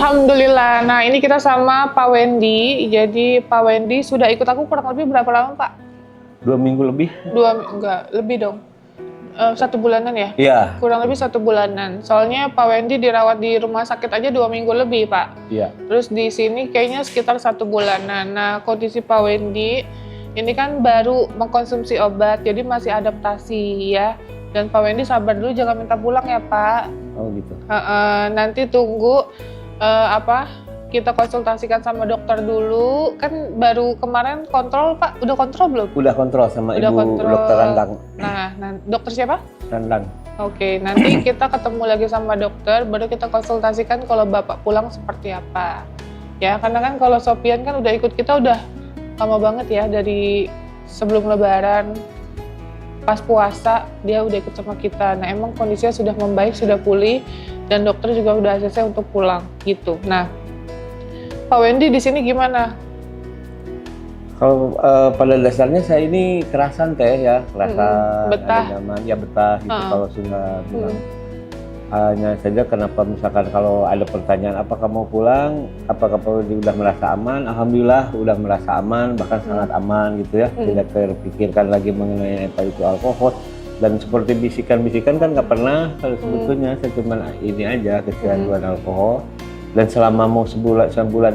Alhamdulillah. Nah, ini kita sama Pak Wendy. Jadi Pak Wendy sudah ikut aku kurang lebih berapa lama, Pak? 2 minggu lebih. Enggak, lebih dong. 1 bulanan ya? Iya. Kurang lebih 1 bulanan. Soalnya Pak Wendy dirawat di rumah sakit aja 2 minggu lebih, Pak. Iya. Terus di sini kayaknya sekitar 1 bulanan. Nah, kondisi Pak Wendy ini kan baru mengkonsumsi obat, jadi masih adaptasi ya. Dan Pak Wendy sabar dulu, jangan minta pulang ya, Pak. Oh gitu. Nanti tunggu kita konsultasikan sama dokter dulu. Kan baru kemarin kontrol, Pak. Udah kontrol belum? Udah kontrol sama Udah Ibu kontrol. Dokter Randang. Nah, dokter siapa? Randang. Oke, nanti kita ketemu lagi sama dokter, baru kita konsultasikan kalau Bapak pulang seperti apa. Ya, karena kan kalau Sopian kan udah ikut kita udah lama banget ya, dari sebelum Lebaran, pas puasa dia udah ikut sama kita. Nah, emang kondisinya sudah membaik, sudah pulih, dan dokter juga udah ACC untuk pulang gitu. Nah, Pak Wendy di sini gimana? Kalau pada dasarnya saya ini kerasan teh ya, kerasan, betah. ada nyaman, ya betah gitu. Kalau sudah bilang hanya saja kenapa misalkan kalau ada pertanyaan apakah mau pulang, apakah udah merasa aman, alhamdulillah udah merasa aman, bahkan sangat aman gitu ya, tidak terpikirkan lagi mengenai apa itu alkohol. Dan seperti bisikan-bisikan kan nggak pernah kalau sebetulnya, saya cuma ini aja kecanduan alkohol. Dan selama mau sebulan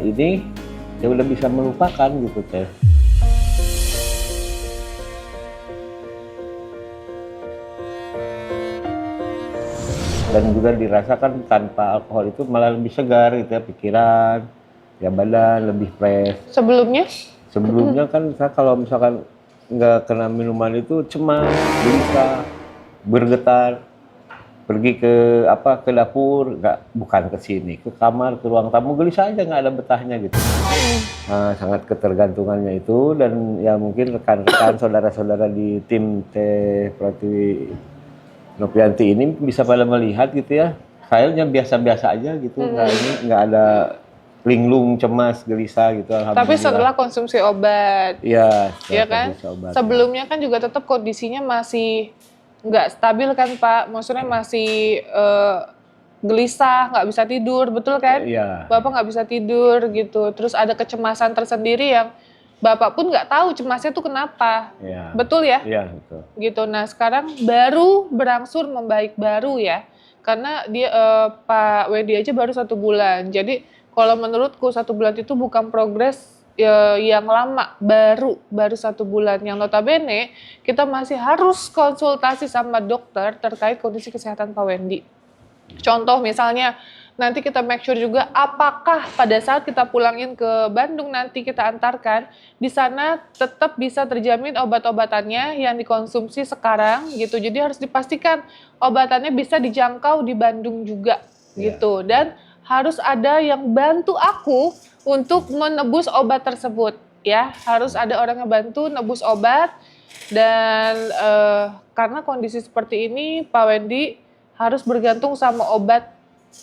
ini ya udah bisa melupakan gitu teh. Dan juga dirasakan tanpa alkohol itu malah lebih segar gitu ya, pikiran, ya badan lebih fresh. Sebelumnya kan saya kalau misalkan nggak kena minuman itu cemas, gelisah, bergetar, pergi ke dapur, bukan ke sini, ke kamar, ke ruang tamu, gelisah aja, nggak ada betahnya gitu. Nah, sangat ketergantungannya itu. Dan ya mungkin rekan-rekan saudara-saudara di tim Teh Pratiwi Novianti ini bisa pada melihat gitu ya, sayanya biasa-biasa aja gitu, nggak ada linglung, cemas, gelisah gitu. Tapi setelah konsumsi obat, iya kan? Sebelumnya kan juga tetap kondisinya masih nggak stabil kan, Pak? Maksudnya masih gelisah, nggak bisa tidur, betul kan? Iya. Bapak nggak bisa tidur gitu, terus ada kecemasan tersendiri yang Bapak pun nggak tahu cemasnya tuh kenapa. Iya. Betul ya? Iya, betul. Gitu. Nah, sekarang baru berangsur membaik baru ya. Karena dia Pak Wendy aja baru 1 bulan. Jadi kalau menurutku 1 bulan itu bukan progres yang lama, baru 1 bulan. Yang notabene kita masih harus konsultasi sama dokter terkait kondisi kesehatan Pak Wendy. Contoh misalnya, nanti kita make sure juga apakah pada saat kita pulangin ke Bandung nanti kita antarkan, di sana tetap bisa terjamin obat-obatannya yang dikonsumsi sekarang gitu. Jadi harus dipastikan obatannya bisa dijangkau di Bandung juga gitu. Dan harus ada yang bantu aku untuk menebus obat tersebut ya. Harus ada orang yang bantu nebus obat. Dan karena kondisi seperti ini Pak Wendy harus bergantung sama obat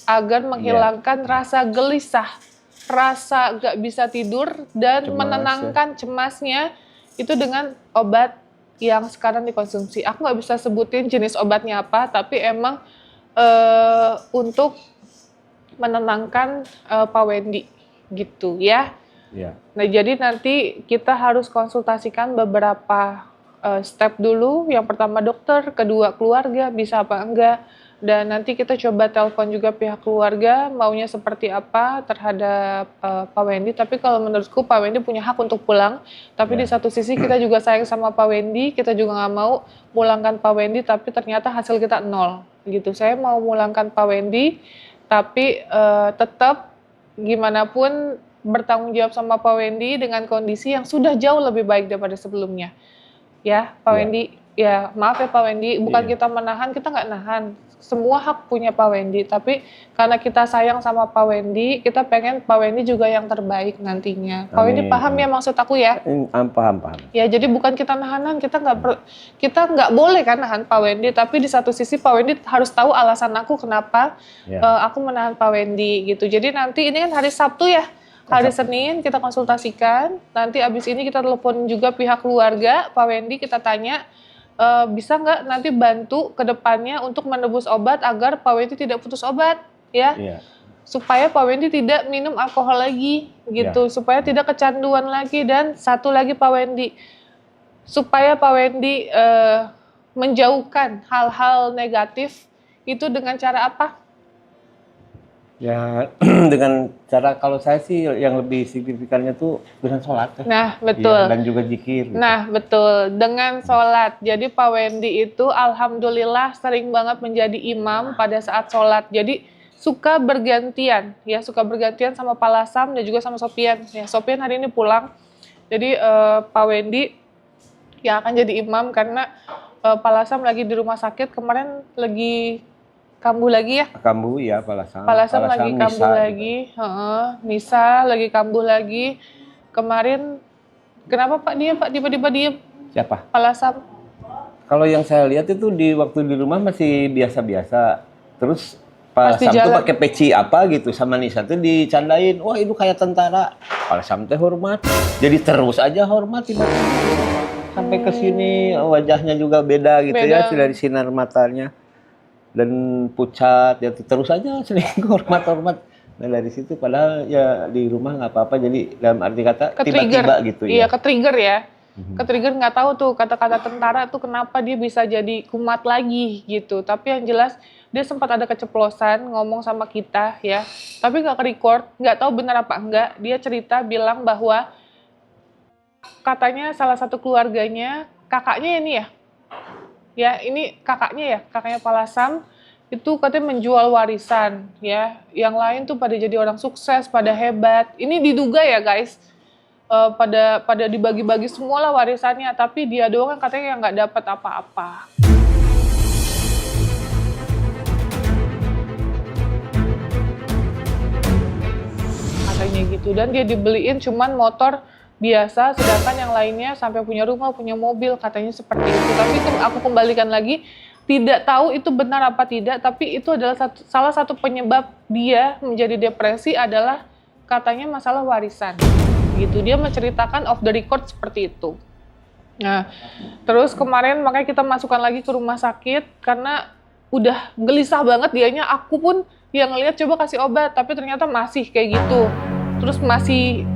agar menghilangkan rasa gelisah, rasa gak bisa tidur, dan menenangkan cemasnya itu dengan obat yang sekarang dikonsumsi. Aku gak bisa sebutin jenis obatnya apa, tapi emang untuk menenangkan Pak Wendy gitu ya. Nah, jadi nanti kita harus konsultasikan beberapa step dulu. Yang pertama dokter, kedua keluarga, bisa apa enggak. Dan nanti kita coba telepon juga pihak keluarga maunya seperti apa terhadap Pak Wendy. Tapi kalau menurutku Pak Wendy punya hak untuk pulang. Tapi di satu sisi kita juga sayang sama Pak Wendy. Kita juga nggak mau pulangkan Pak Wendy tapi ternyata hasil kita 0 gitu. Saya mau pulangkan Pak Wendy tapi tetap gimana pun bertanggung jawab sama Pak Wendy dengan kondisi yang sudah jauh lebih baik daripada sebelumnya. Ya Pak Wendy, ya maaf ya Pak Wendy, bukan kita menahan, kita nggak nahan. Semua hak punya Pak Wendy, tapi karena kita sayang sama Pak Wendy, kita pengen Pak Wendy juga yang terbaik nantinya. Pak Wendy paham ya maksud aku ya? Paham. Ya, jadi bukan kita nahanan, kita nggak boleh kan nahan Pak Wendy, tapi di satu sisi Pak Wendy harus tahu alasan aku kenapa aku menahan Pak Wendy gitu. Jadi nanti ini kan hari Sabtu ya, hari Senin kita konsultasikan, nanti abis ini kita telepon juga pihak keluarga Pak Wendy, kita tanya bisa nggak nanti bantu ke depannya untuk menebus obat agar Pak Wendy tidak putus obat ya. supaya Pak Wendy tidak minum alkohol lagi gitu, supaya tidak kecanduan lagi. Dan satu lagi Pak Wendy, supaya Pak Wendy menjauhkan hal-hal negatif itu dengan cara apa? Ya dengan cara, kalau saya sih yang lebih signifikannya tuh dengan sholat. Nah, betul. Dan juga zikir. Gitu. Nah, betul. Dengan sholat. Jadi Pak Wendy itu alhamdulillah sering banget menjadi imam pada saat sholat. Jadi suka bergantian, ya suka bergantian sama Pak Lasam dan juga sama Sopian. Ya, Sopian hari ini pulang. Jadi Pak Wendy yang akan jadi imam karena Pak Lasam lagi di rumah sakit, kemarin lagi kambuh lagi ya? Kambuh ya, Pak Lasam lagi kambuh lagi, Nisa lagi kambuh lagi. Kemarin kenapa Pak tiba-tiba diem? Siapa? Pak Lasam. Kalau yang saya lihat itu di waktu di rumah masih biasa-biasa. Terus Pak Lasam tuh pakai peci apa gitu sama Nisa tuh dicandain. Wah itu kayak tentara. Pak Lasam teh hormat. Jadi terus aja hormat tiba-tiba. Sampai ke sini wajahnya juga beda gitu ya dari sinar matanya. Dan pucat ya terus aja sering hormat. Nah dari situ padahal ya di rumah nggak apa-apa, jadi dalam arti kata tiba-tiba gitu ya. Iya, ke-trigger ya. Ke-trigger, nggak tahu tuh kata-kata tentara tuh kenapa dia bisa jadi kumat lagi gitu. Tapi yang jelas dia sempat ada keceplosan ngomong sama kita ya. Tapi nggak ke-record, nggak tahu benar apa enggak. Dia cerita bilang bahwa katanya salah satu keluarganya, kakaknya ini ya ini kakaknya Pak Lasam itu katanya menjual warisan ya, yang lain tuh pada jadi orang sukses, pada hebat. Ini diduga ya guys, pada dibagi-bagi semua lah warisannya, tapi dia doang kan katanya yang nggak dapat apa-apa. Katanya gitu, dan dia dibeliin cuman motor biasa, sedangkan yang lainnya sampai punya rumah, punya mobil, katanya seperti itu. Tapi itu aku kembalikan lagi, tidak tahu itu benar apa tidak, tapi itu adalah salah satu penyebab dia menjadi depresi adalah katanya masalah warisan. Gitu, dia menceritakan off the record seperti itu. Nah, terus kemarin makanya kita masukkan lagi ke rumah sakit karena udah gelisah banget dianya, aku pun yang ngeliat coba kasih obat, tapi ternyata masih kayak gitu. Terus masih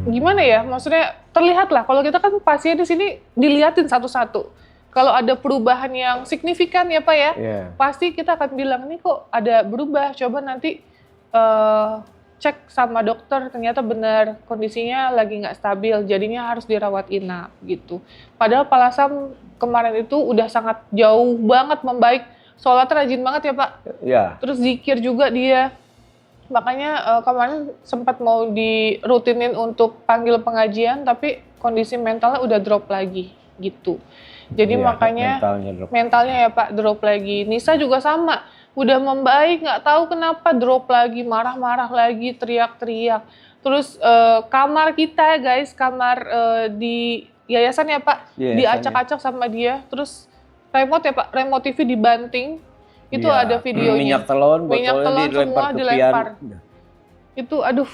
gimana ya, maksudnya terlihat lah kalau kita kan pasien di sini diliatin satu-satu. Kalau ada perubahan yang signifikan ya Pak ya, pasti kita akan bilang ini kok ada berubah, coba nanti cek sama dokter, ternyata benar kondisinya lagi nggak stabil, jadinya harus dirawat inap gitu. Padahal Pak Lasam kemarin itu udah sangat jauh banget membaik, sholatnya rajin banget ya Pak. Iya. Terus zikir juga dia. Makanya kemarin sempat mau dirutinin untuk panggil pengajian, tapi kondisi mentalnya udah drop lagi gitu. Jadi makanya mentalnya ya Pak drop lagi. Nisa juga sama, udah membaik, nggak tahu kenapa drop lagi, marah-marah lagi, teriak-teriak. Terus kamar kita guys, kamar di yayasan ya Pak, diacak-acak sama dia. Terus remote ya Pak, remote TV dibanting. Itu ada videonya. Minyak telon semua dilempar. Itu aduh,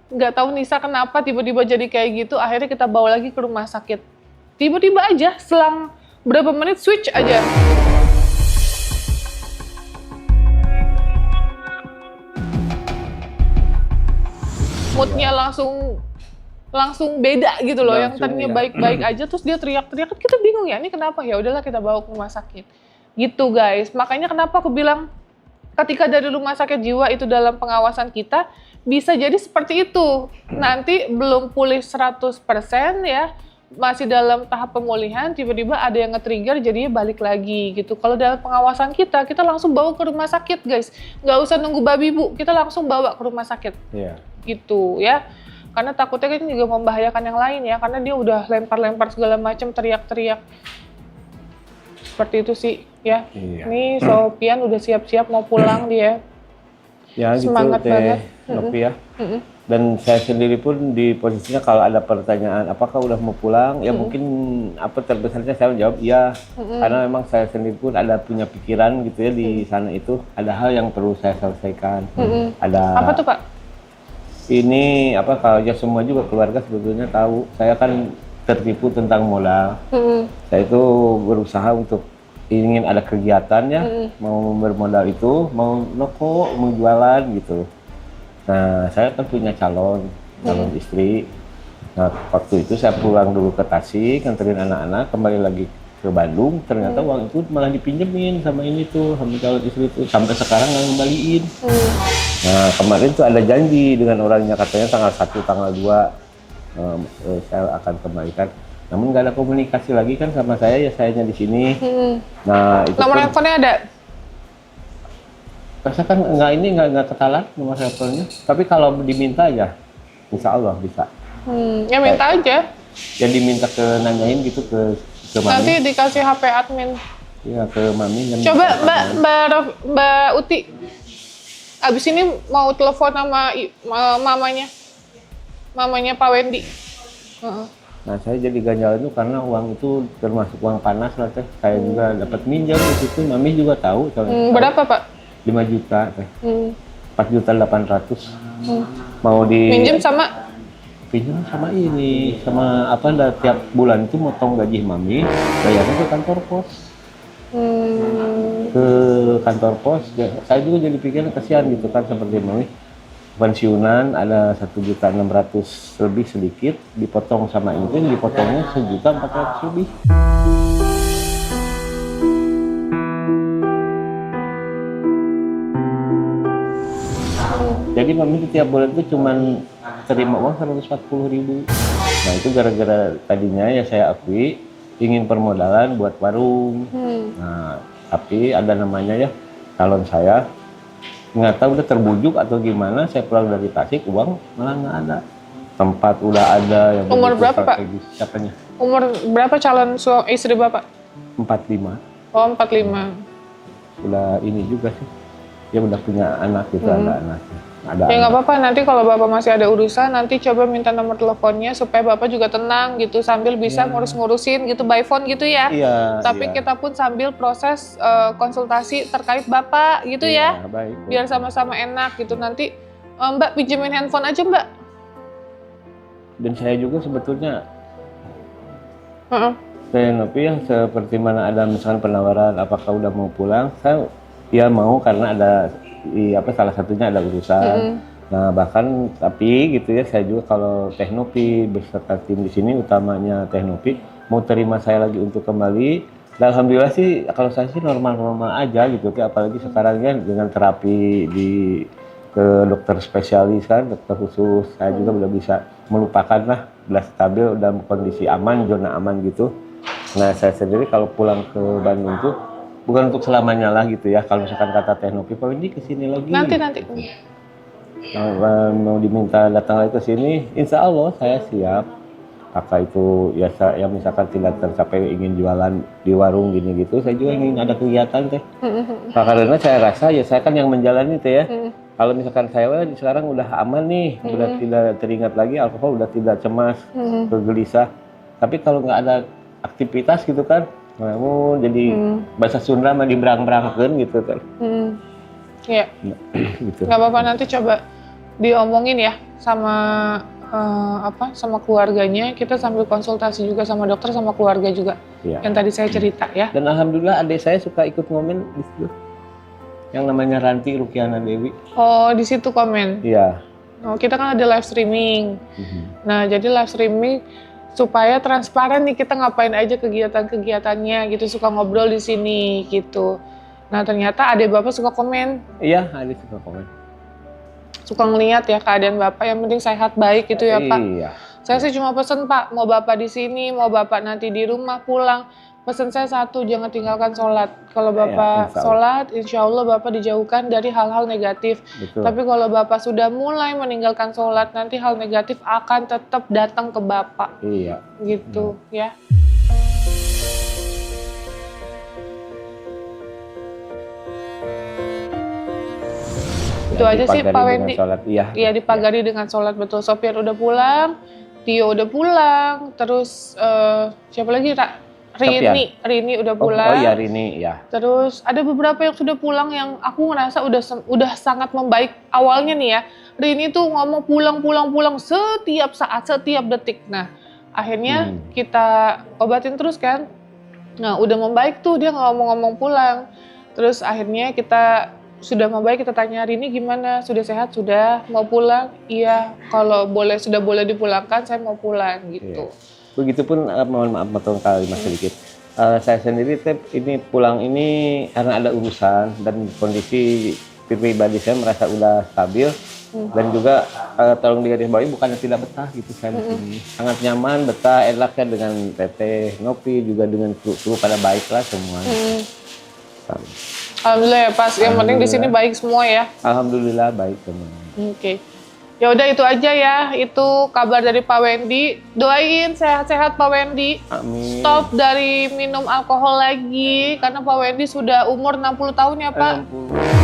nggak tahu Nisa kenapa tiba-tiba jadi kayak gitu. Akhirnya kita bawa lagi ke rumah sakit. Tiba-tiba aja, selang berapa menit switch aja. Moodnya langsung beda gitu loh. Yang tadinya baik-baik aja, terus dia teriak-teriak. Kita bingung ya, ini kenapa? Ya udahlah kita bawa ke rumah sakit. Gitu guys, makanya kenapa aku bilang ketika dari rumah sakit jiwa itu dalam pengawasan kita, bisa jadi seperti itu. Nanti belum pulih 100% ya, masih dalam tahap pemulihan, tiba-tiba ada yang nge-trigger jadinya balik lagi gitu. Kalau dalam pengawasan kita langsung bawa ke rumah sakit guys. Nggak usah nunggu babi bu, kita langsung bawa ke rumah sakit. Gitu ya. Karena takutnya kan juga membahayakan yang lain ya, karena dia udah lempar-lempar segala macam, teriak-teriak. Seperti itu sih ya. Ini Sopian udah siap-siap mau pulang dia. Ya semangat gitu banget. Nopi ya. Dan saya sendiri pun di posisinya kalau ada pertanyaan apakah udah mau pulang, ya mungkin apa terbesarnya saya menjawab iya. Karena memang saya sendiri pun ada punya pikiran gitu ya di sana itu ada hal yang perlu saya selesaikan. Ada apa tuh Pak? Ini apa, kalau ya semua juga keluarga sebetulnya tahu saya kan tertipu tentang modal. Saya itu berusaha untuk ingin ada kegiatannya, mau bermodal itu, mau noko, mau jualan gitu. Nah, saya kan punya calon istri. Nah, waktu itu saya pulang dulu ke Tasik, nganterin anak-anak, kembali lagi ke Bandung. Ternyata uang itu malah dipinjemin sama ini tuh, sama calon istri itu. Sampai sekarang nggak ngembaliin. Nah, kemarin tuh ada janji dengan orangnya, katanya tanggal 1, tanggal 2 saya akan kembalikan. Namun nggak ada komunikasi lagi kan sama saya, ya sayanya di sini. Nah, itu Nomor pun, handphonenya ada? rasa kan nggak ketalan nomor teleponnya. Tapi kalau diminta ya, insya Allah bisa. Ya minta aja. Ya diminta ke nanyain gitu ke Nanti mami. dikasih HP admin. Ya ke mami. Dan Coba minta Mbak Uti, abis ini mau telepon sama mamanya Pak Wendy. Heeh. Nah, saya jadi ganjal itu karena uang itu termasuk uang panas lah teh. Saya juga dapat minjam di situ. Mami juga tahu. Berapa Pak? 5 juta teh. 4.800.000. Mau Minjem sama? pinjam sama ini, sama apa, tiap bulan itu motong gaji mami, bayarnya ke kantor pos. Ke kantor pos, ya, saya juga jadi pikiran kasihan gitu kan, seperti mami pensiunan ada 1.600.000 lebih sedikit, dipotong sama ini, dipotongnya 1.400.000 lebih. Jadi mami tiap bulan itu cuman terima uang 140.000. Nah, itu gara-gara tadinya ya saya akui ingin permodalan buat warung. Nah, tapi ada namanya ya, calon saya nggak tahu udah terbujuk atau gimana, saya pulang dari Tasik, uang malah nggak ada. Tempat udah ada yang Umur berapa Pak? Siapanya? Umur berapa calon istri Bapak? 45. Oh 45. Udah ini juga sih. Dia udah punya anak gitu, ada anaknya. Ada Ya nggak anak. apa-apa, nanti kalau Bapak masih ada urusan, nanti coba minta nomor teleponnya supaya Bapak juga tenang gitu, sambil bisa ngurus-ngurusin gitu by phone gitu ya. Iya. Tapi iya. kita pun sambil proses konsultasi terkait Bapak gitu ya. Iya, baik. Biar sama-sama enak gitu. Nanti Mbak pinjemin handphone aja Mbak. Dan saya juga sebetulnya Heeh. tapi ya seperti mana ada misalkan penawaran apakah udah mau pulang, saya ya mau karena ada salah satunya ada urusan. Nah, bahkan tapi gitu ya, saya juga kalau Teknopi beserta tim di sini, utamanya Teknopi mau terima saya lagi untuk kembali. Dan alhamdulillah sih kalau saya sih normal-normal aja gitu ya, apalagi sekarang kan dengan terapi ke dokter spesialis kan, dokter khusus, saya juga udah bisa melupakan lah, udah stabil, dalam kondisi aman, zona aman gitu. Nah, saya sendiri kalau pulang ke Bandung tuh bukan untuk selamanya lah gitu ya. Kalau misalkan kata Teknopi, Pak Windy kesini lagi. Nanti. Mau diminta datang lagi ke sini, insya Allah saya siap. Kakak itu ya yang misalkan tidak tercapai ingin jualan di warung gini gitu, saya juga ingin ada kegiatan teh. Karena saya rasa ya saya kan yang menjalani teh ya. Kalau misalkan saya sekarang udah aman nih, udah tidak teringat lagi alkohol, udah tidak cemas, gelisah. Tapi kalau nggak ada aktivitas gitu kan, namun jadi bahasa Sunda mah diberang-berangkeun gitu kan. Iya. Gitu. Nggak apa-apa, nanti coba diomongin ya sama sama keluarganya. Kita sambil konsultasi juga sama dokter sama keluarga juga. Iya. Yang tadi saya cerita ya. Dan alhamdulillah adik saya suka ikut ngomen di situ. Yang namanya Ranti Rukiana Dewi. Oh, di situ komen. Iya. Oh, kita kan ada live streaming. Nah, jadi live streaming supaya transparan nih kita ngapain aja kegiatan-kegiatannya gitu, suka ngobrol di sini gitu. Nah, ternyata adik Bapak suka komen. Iya, adik suka komen. Suka ngeliat ya keadaan Bapak, yang penting sehat baik gitu ya Pak. Iya. Saya sih cuma pesen Pak, mau Bapak di sini, mau Bapak nanti di rumah pulang. Pesen saya satu, jangan tinggalkan sholat. Kalau Bapak sholat, insya Allah Bapak dijauhkan dari hal-hal negatif. Betul. Tapi kalau Bapak sudah mulai meninggalkan sholat, nanti hal negatif akan tetap datang ke Bapak. Iya. Gitu ya. Itu aja sih Pak Wendy. Iya, dipagari dengan sholat, betul. Sofian udah pulang, Tio udah pulang, terus siapa lagi Kak? Rini udah pulang. Oh iya, Rini ya. Terus ada beberapa yang sudah pulang yang aku ngerasa udah sangat membaik awalnya nih ya. Rini tuh ngomong pulang setiap saat, setiap detik. Nah, akhirnya kita obatin terus kan. Nah, udah membaik tuh dia ngomong-ngomong pulang. Terus akhirnya kita sudah membaik, kita tanya hari ini gimana, sudah sehat, sudah mau pulang, iya, kalau boleh sudah boleh dipulangkan, saya mau pulang gitu. Begitupun mohon maaf potong kalimat sedikit. Saya sendiri ini pulang ini karena ada urusan dan kondisi pribadi saya merasa udah stabil dan juga tolong digarisbawahi bukannya tidak betah gitu saya di sini. Sangat nyaman, betah, enaknya dengan teteh, ngopi juga dengan kru pada baik lah semuanya. Alhamdulillah ya Pas, yang penting di sini baik semua ya. Alhamdulillah baik semuanya. Oke. Ya udah itu aja ya, itu kabar dari Pak Wendy. Doain sehat-sehat Pak Wendy. Amin. Stop dari minum alkohol lagi karena Pak Wendy sudah umur 60 tahun ya Pak. 60.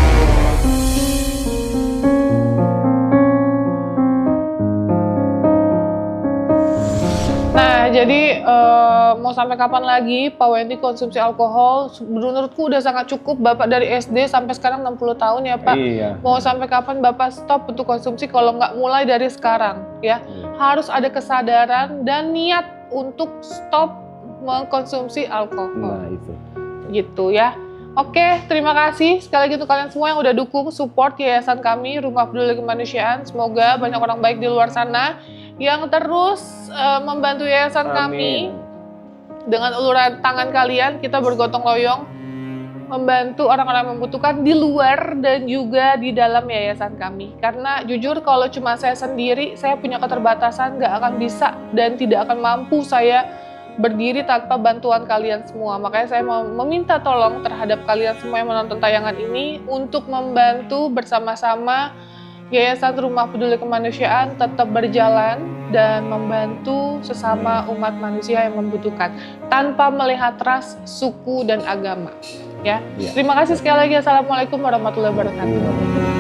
Nah, jadi mau sampai kapan lagi Pak Wendy konsumsi alkohol? Menurutku udah sangat cukup. Bapak dari SD sampai sekarang 60 tahun ya Pak. Iya. Mau sampai kapan Bapak stop untuk konsumsi kalau nggak mulai dari sekarang ya? Harus ada kesadaran dan niat untuk stop mengkonsumsi alkohol. Nah itu. Gitu ya. Oke, terima kasih sekali lagi untuk kalian semua yang udah dukung support yayasan kami Rumah Peduli Kemanusiaan. Semoga banyak orang baik di luar sana yang terus membantu yayasan kami. Dengan uluran tangan kalian kita bergotong royong membantu orang-orang yang membutuhkan di luar dan juga di dalam yayasan kami. Karena jujur kalau cuma saya sendiri, saya punya keterbatasan, nggak akan bisa dan tidak akan mampu saya berdiri tanpa bantuan kalian semua. Makanya saya mau meminta tolong terhadap kalian semua yang menonton tayangan ini untuk membantu bersama-sama Yayasan Rumah Peduli Kemanusiaan tetap berjalan dan membantu sesama umat manusia yang membutuhkan tanpa melihat ras, suku, dan agama. Ya. Terima kasih sekali lagi. Assalamualaikum warahmatullahi wabarakatuh.